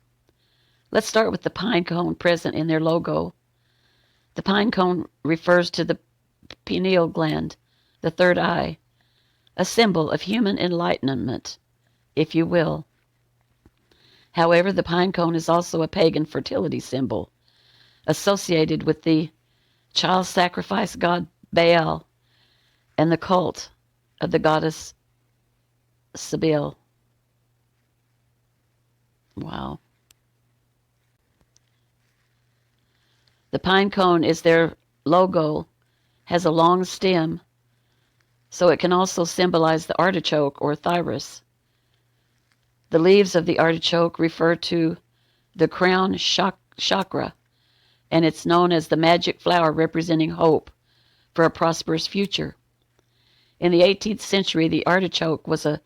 A: Let's start with the pine cone present in their logo. The pine cone refers to the pineal gland, the third eye, a symbol of human enlightenment, if you will. However, the pine cone is also a pagan fertility symbol associated with the child sacrifice god Baal and the cult of the goddess Sibyl. Wow. The pine cone is their logo, has a long stem, so it can also symbolize the artichoke or thyrus. The leaves of the artichoke refer to the crown chakra, and it's known as the magic flower representing hope for a prosperous future. In the 18th century, the artichoke was a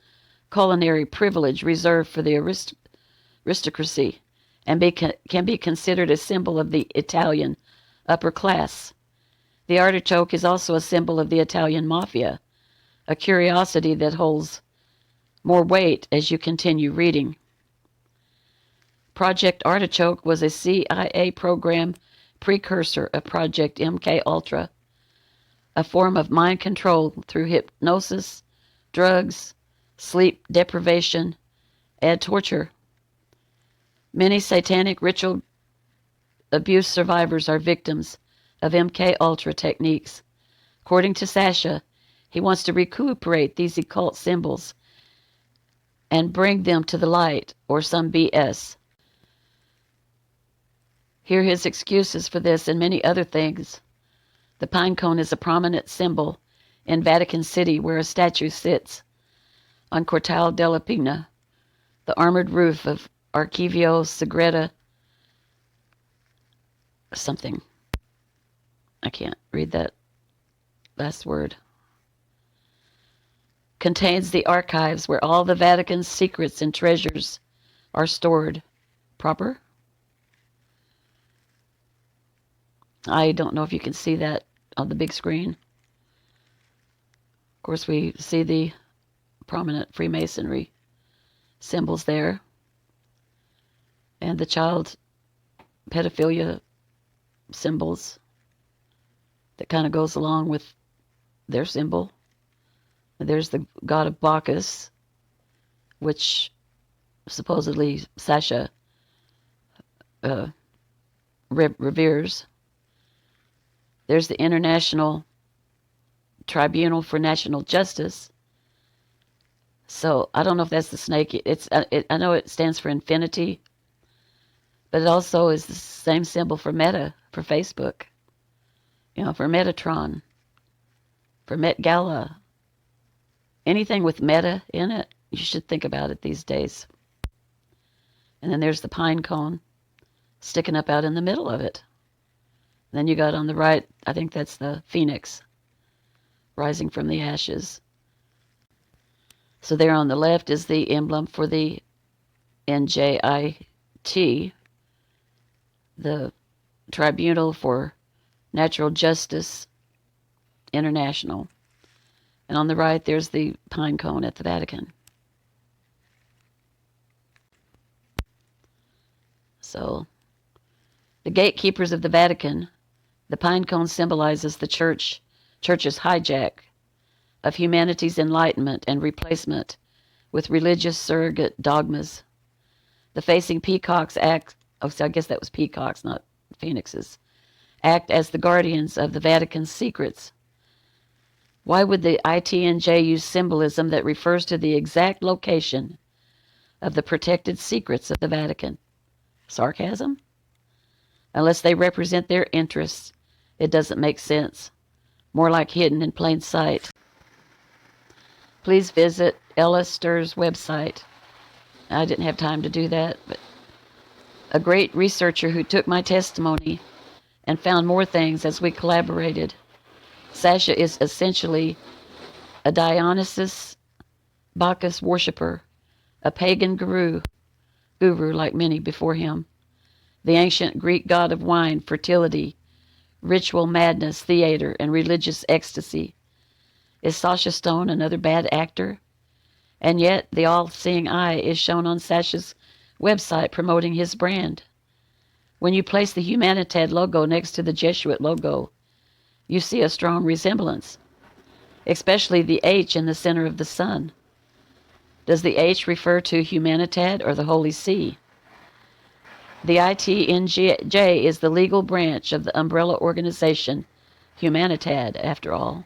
A: culinary privilege reserved for the aristocracy and can be considered a symbol of the Italian upper class. The artichoke is also a symbol of the Italian mafia, a curiosity that holds more weight as you continue reading. Project Artichoke was a CIA program precursor of Project MK Ultra, a form of mind control through hypnosis, drugs, sleep deprivation, and torture. Many satanic ritual abuse survivors are victims of MK Ultra techniques. According to Sasha, he wants to recuperate these occult symbols and bring them to the light, or some BS. Here are his excuses for this and many other things. The pine cone is a prominent symbol in Vatican City where a statue sits on Cortile della Pina, the armored roof of Archivio Segreta something. I can't read that last word. Contains the archives where all the Vatican's secrets and treasures are stored. Proper? I don't know if you can see that on the big screen. Of course, we see the prominent Freemasonry symbols there. and the child pedophilia symbols that kind of goes along with their symbol. There's the god of Bacchus, which supposedly Sasha reveres. There's the International Tribunal for National Justice. So I don't know if that's the snake. I know it stands for infinity, but it also is the same symbol for Meta, for Facebook. For Metatron, for Met Gala. Anything with Meta in it, you should think about it these days. And then there's the pine cone sticking up out in the middle of it. And then you got on the right, I think that's the phoenix rising from the ashes. So there on the left is the emblem for the NJIT, the Tribunal for Natural Justice International. And on the right, there's the pine cone at the Vatican. So, the gatekeepers of the Vatican, the pine cone symbolizes the church's hijack of humanity's enlightenment and replacement with religious surrogate dogmas. The facing peacocks act, I guess that was peacocks, not phoenixes, act as the guardians of the Vatican's secrets. Why would the ITNJ use symbolism that refers to the exact location of the protected secrets of the Vatican? Sarcasm? Unless they represent their interests, it doesn't make sense. More like hidden in plain sight. Please visit Ella Stur's website. I didn't have time to do that, but a great researcher who took my testimony and found more things as we collaborated. Sasha is essentially a Dionysus Bacchus worshiper, a pagan guru like many before him, the ancient Greek god of wine, fertility, ritual madness, theater, and religious ecstasy. Is Sasha Stone another bad actor? And yet, the all-seeing eye is shown on Sasha's website promoting his brand. When you place the Humanitad logo next to the Jesuit logo, you see a strong resemblance, especially the H in the center of the sun. Does the H refer to Humanitad or the Holy See? The ITNJ is the legal branch of the umbrella organization Humanitad, after all.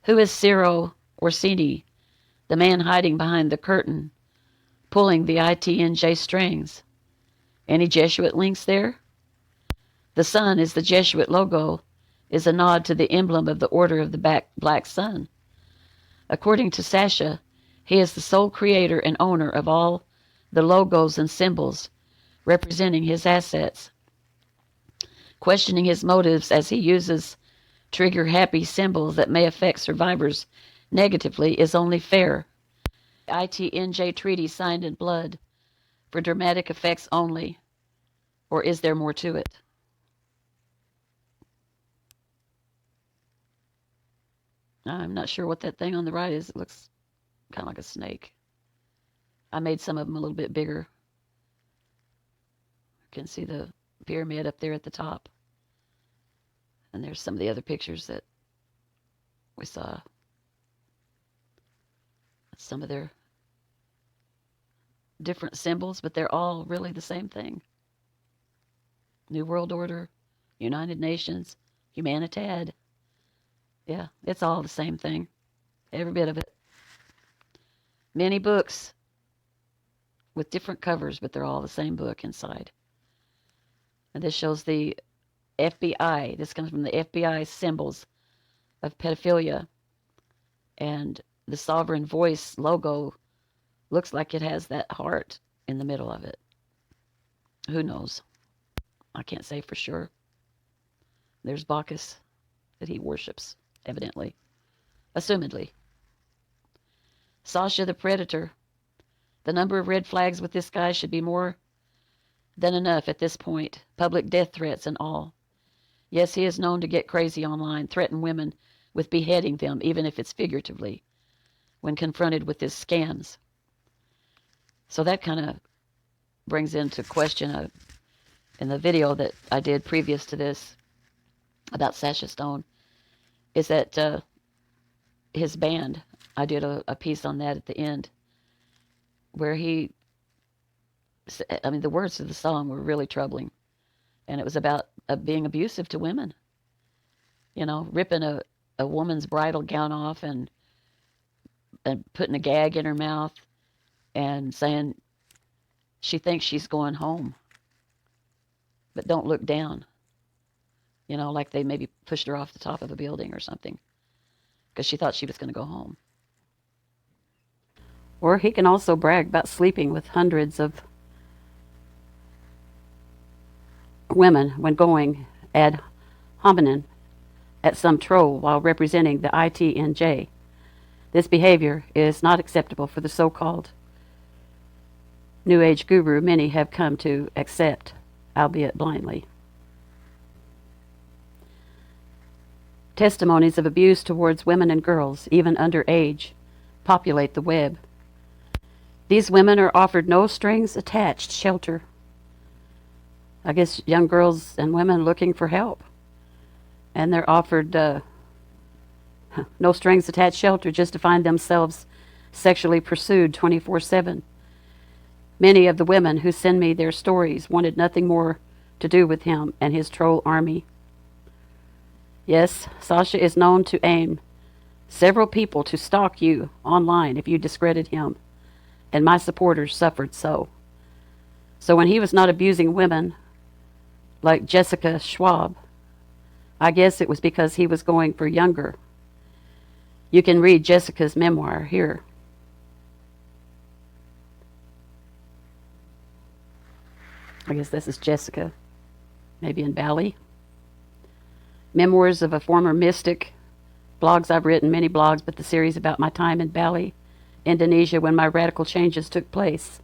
A: Who is Ciro Orsini, the man hiding behind the curtain, pulling the ITNJ strings? Any Jesuit links there? The sun is the Jesuit logo, is a nod to the emblem of the Order of the Black Sun. According to Sasha, he is the sole creator and owner of all the logos and symbols representing his assets. Questioning his motives as he uses trigger-happy symbols that may affect survivors negatively is only fair. The ITNJ treaty signed in blood for dramatic effects only, or is there more to it? I'm not sure what that thing on the right is. It looks kind of like a snake. I made some of them a little bit bigger. You can see the pyramid up there at the top. And there's some of the other pictures that we saw. Some of their different symbols, but they're all really the same thing. New World Order, United Nations, Humanitad. Yeah, it's all the same thing. Every bit of it. Many books with different covers, but they're all the same book inside. And this shows the FBI. This comes from the FBI symbols of pedophilia. And the Sovereign Voice logo looks like it has that heart in the middle of it. Who knows? I can't say for sure. There's Bacchus that he worships, evidently. Assumedly. Sasha the Predator. The number of red flags with this guy should be more than enough at this point. Public death threats and all. Yes, he is known to get crazy online, threaten women with beheading them, even if it's figuratively, when confronted with his scams. So that kind of brings into question in the video that I did previous to this about Sasha Stone is that his band, I did a piece on that at the end where the words of the song were really troubling. And it was about being abusive to women, ripping a woman's bridal gown off and putting a gag in her mouth and saying she thinks she's going home, but don't look down. Like they maybe pushed her off the top of a building or something because she thought she was going to go home. Or he can also brag about sleeping with hundreds of women when going ad hominem at some troll while representing the ITNJ. This behavior is not acceptable for the so-called New Age guru many have come to accept, albeit blindly. Testimonies of abuse towards women and girls, even underage, populate the web. These women are offered no strings attached shelter. I guess young girls and women looking for help. And they're offered no strings attached shelter just to find themselves sexually pursued 24/7. Many of the women who send me their stories wanted nothing more to do with him and his troll army. Yes, Sasha is known to aim several people to stalk you online if you discredit him, and my supporters suffered so. So when he was not abusing women like Jessica Schwab, I guess it was because he was going for younger. You can read Jessica's memoir here. I guess this is Jessica, maybe in Bali. Memoirs of a former mystic. Blogs I've written, many blogs, but the series about my time in Bali, Indonesia, when my radical changes took place,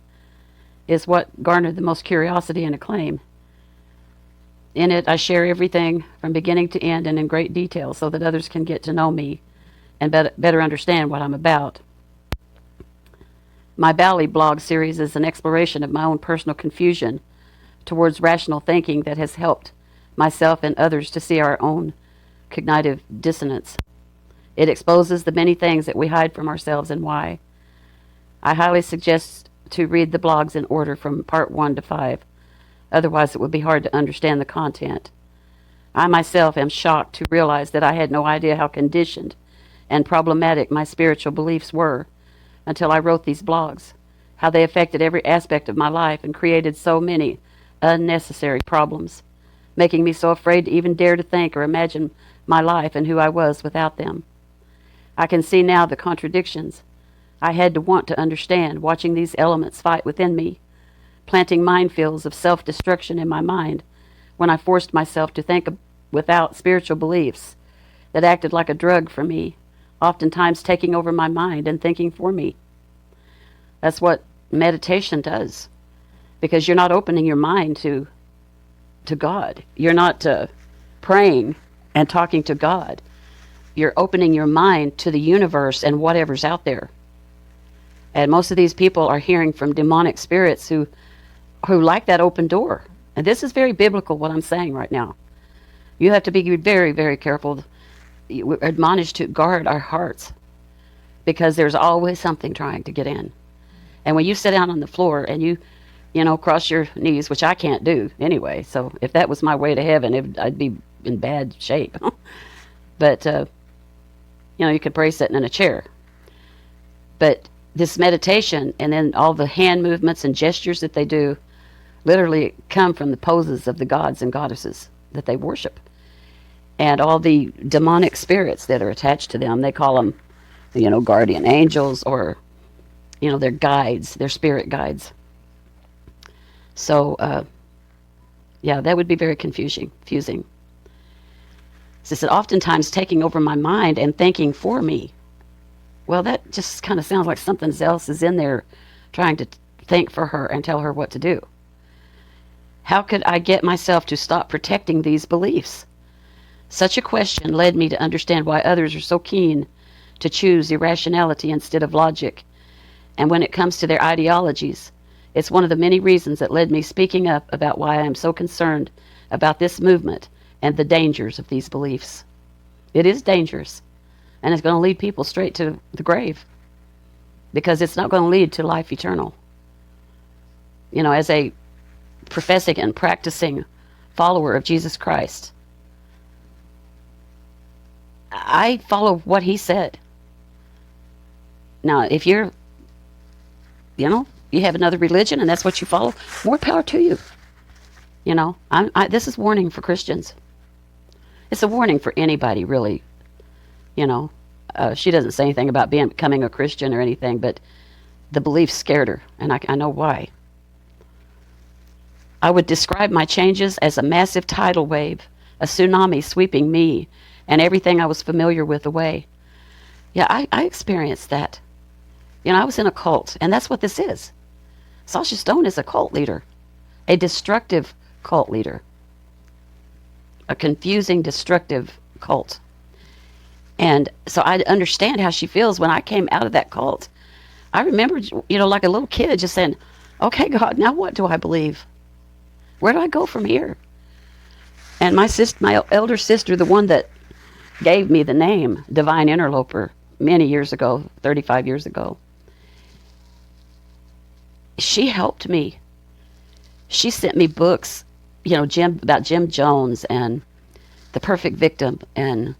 A: is what garnered the most curiosity and acclaim. In it, I share everything from beginning to end and in great detail so that others can get to know me and better understand what I'm about. My Bali blog series is an exploration of my own personal confusion towards rational thinking that has helped myself and others to see our own cognitive dissonance. It exposes the many things that we hide from ourselves and why. I highly suggest to read the blogs in order from part 1 to 5. Otherwise, it would be hard to understand the content. I myself am shocked to realize that I had no idea how conditioned and problematic my spiritual beliefs were until I wrote these blogs, how they affected every aspect of my life and created so many unnecessary problems, making me so afraid to even dare to think or imagine my life and who I was without them. I can see now the contradictions I had to want to understand, watching these elements fight within me, planting minefields of self-destruction in my mind when I forced myself to think without spiritual beliefs that acted like a drug for me, oftentimes taking over my mind and thinking for me. That's what meditation does, because you're not opening your mind to God. You're not praying and talking to God. You're opening your mind to the universe and whatever's out there. And most of these people are hearing from demonic spirits who like that open door. And this is very biblical, what I'm saying right now. You have to be very, very careful. We're admonished to guard our hearts because there's always something trying to get in. And when you sit down on the floor and you cross your knees, which I can't do anyway. So if that was my way to heaven, I'd be in bad shape. But, you could pray sitting in a chair. But this meditation and then all the hand movements and gestures that they do literally come from the poses of the gods and goddesses that they worship. And all the demonic spirits that are attached to them, they call them, guardian angels or, their guides, their spirit guides. So, that would be very confusing. So it said, oftentimes taking over my mind and thinking for me. Well, that just kind of sounds like something else is in there trying to think for her and tell her what to do. How could I get myself to stop protecting these beliefs? Such a question led me to understand why others are so keen to choose irrationality instead of logic. And when it comes to their ideologies, It's one of the many reasons that led me speaking up about why I am so concerned about this movement and the dangers of these beliefs. It is dangerous, and it's going to lead people straight to the grave because it's not going to lead to life eternal. You know, as a professing and practicing follower of Jesus Christ, I follow what he said. Now, if you're, you have another religion and that's what you follow, more power to you. This is warning for Christians. It's a warning for anybody, really. She doesn't say anything about becoming a Christian or anything, but the belief scared her, and I know why. I would describe my changes as a massive tidal wave, a tsunami sweeping me and everything I was familiar with away. Yeah, I experienced that. I was in a cult, and that's what this is. Sasha Stone is a cult leader, a destructive cult leader, a confusing, destructive cult. And so I understand how she feels when I came out of that cult. I remember, like a little kid just saying, okay, God, now what do I believe? Where do I go from here? And my elder sister, the one that gave me the name Divine Interloper many years ago, 35 years ago, she helped me. She sent me books, about Jim Jones and The Perfect Victim. And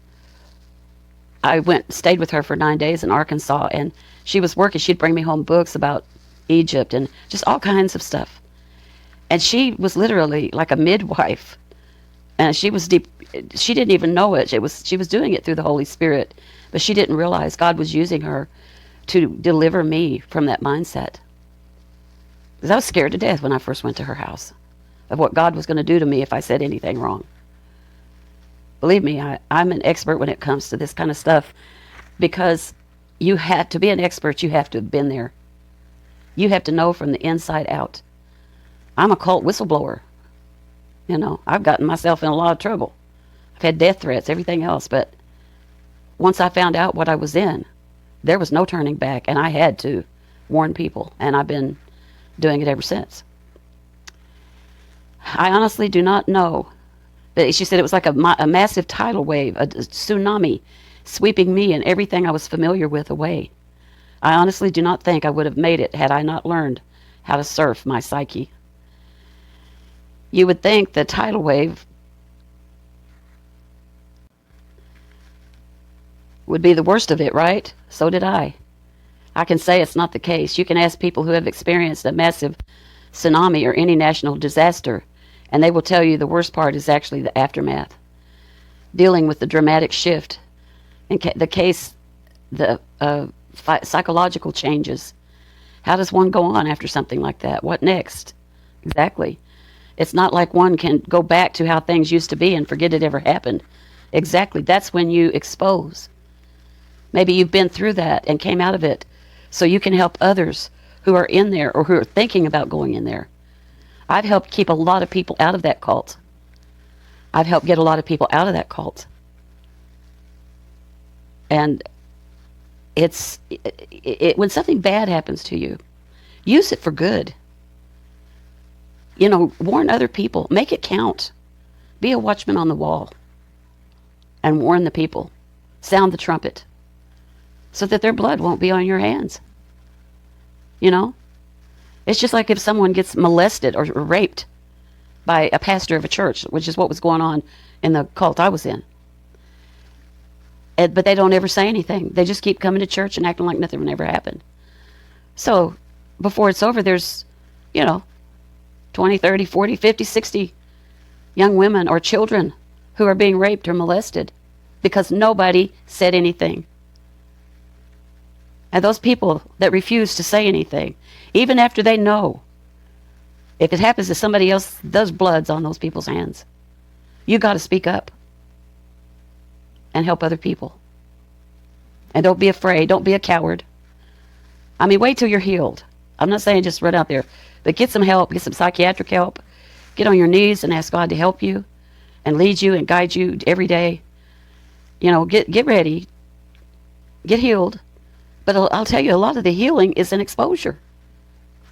A: I stayed with her for 9 days in Arkansas, and she was working. She'd bring me home books about Egypt and just all kinds of stuff. And she was literally like a midwife. And she was deep. She didn't even know it. She was doing it through the Holy Spirit, but she didn't realize God was using her to deliver me from that mindset. Because I was scared to death when I first went to her house of what God was going to do to me if I said anything wrong. Believe me, I'm an expert when it comes to this kind of stuff, because you have to be an expert. You have to have been there. You have to know from the inside out. I'm a cult whistleblower. I've gotten myself in a lot of trouble. I've had death threats, everything else. But once I found out what I was in, there was no turning back, and I had to warn people, and I've been doing it ever since. I honestly do not know. But she said it was like a massive tidal wave, a tsunami sweeping me and everything I was familiar with away. I honestly do not think I would have made it had I not learned how to surf my psyche. You would think the tidal wave would be the worst of it, right? So did I. I can say it's not the case. You can ask people who have experienced a massive tsunami or any national disaster, and they will tell you the worst part is actually the aftermath. Dealing with the dramatic shift, and the psychological changes. How does one go on after something like that? What next? Exactly. It's not like one can go back to how things used to be and forget it ever happened. Exactly. That's when you expose. Maybe you've been through that and came out of it, so you can help others who are in there or who are thinking about going in there. I've helped keep a lot of people out of that cult. I've helped get a lot of people out of that cult. And when something bad happens to you, use it for good. Warn other people. Make it count. Be a watchman on the wall and warn the people. Sound the trumpet so that their blood won't be on your hands. It's just like if someone gets molested or raped by a pastor of a church, which is what was going on in the cult I was in. But they don't ever say anything. They just keep coming to church and acting like nothing ever happened. So before it's over, there's, 20, 30, 40, 50, 60 young women or children who are being raped or molested because nobody said anything. And those people that refuse to say anything, even after they know, if it happens to somebody else, those blood's on those people's hands. You got to speak up and help other people. And don't be afraid. Don't be a coward. Wait till you're healed. I'm not saying just run out there, but get some help, get some psychiatric help. Get on your knees and ask God to help you and lead you and guide you every day. Get ready. Get healed. But I'll tell you, a lot of the healing is an exposure.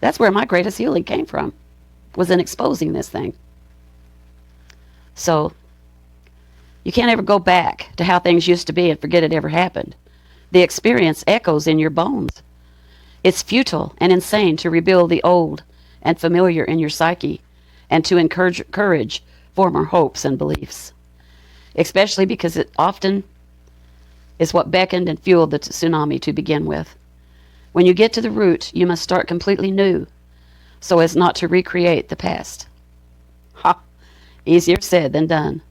A: That's where my greatest healing came from, was in exposing this thing. So you can't ever go back to how things used to be and forget it ever happened. The experience echoes in your bones. It's futile and insane to rebuild the old and familiar in your psyche and to encourage former hopes and beliefs, especially because it often is what beckoned and fueled the tsunami to begin with. When you get to the root, you must start completely new so as not to recreate the past. Ha! Easier said than done.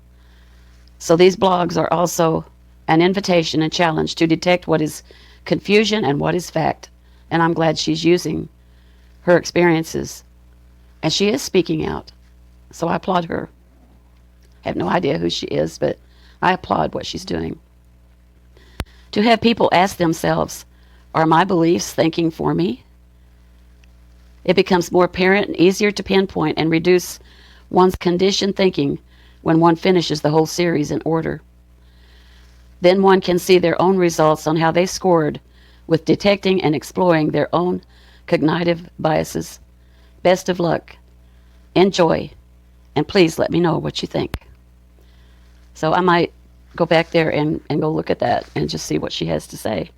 A: So these blogs are also an invitation and challenge to detect what is confusion and what is fact. And I'm glad she's using her experiences. And she is speaking out. So I applaud her. I have no idea who she is, but I applaud what she's doing. To have people ask themselves, are my beliefs thinking for me? It becomes more apparent and easier to pinpoint and reduce one's conditioned thinking when one finishes the whole series in order. Then one can see their own results on how they scored with detecting and exploring their own cognitive biases. Best of luck. Enjoy. And please let me know what you think. So I might go back there and go look at that and just see what she has to say.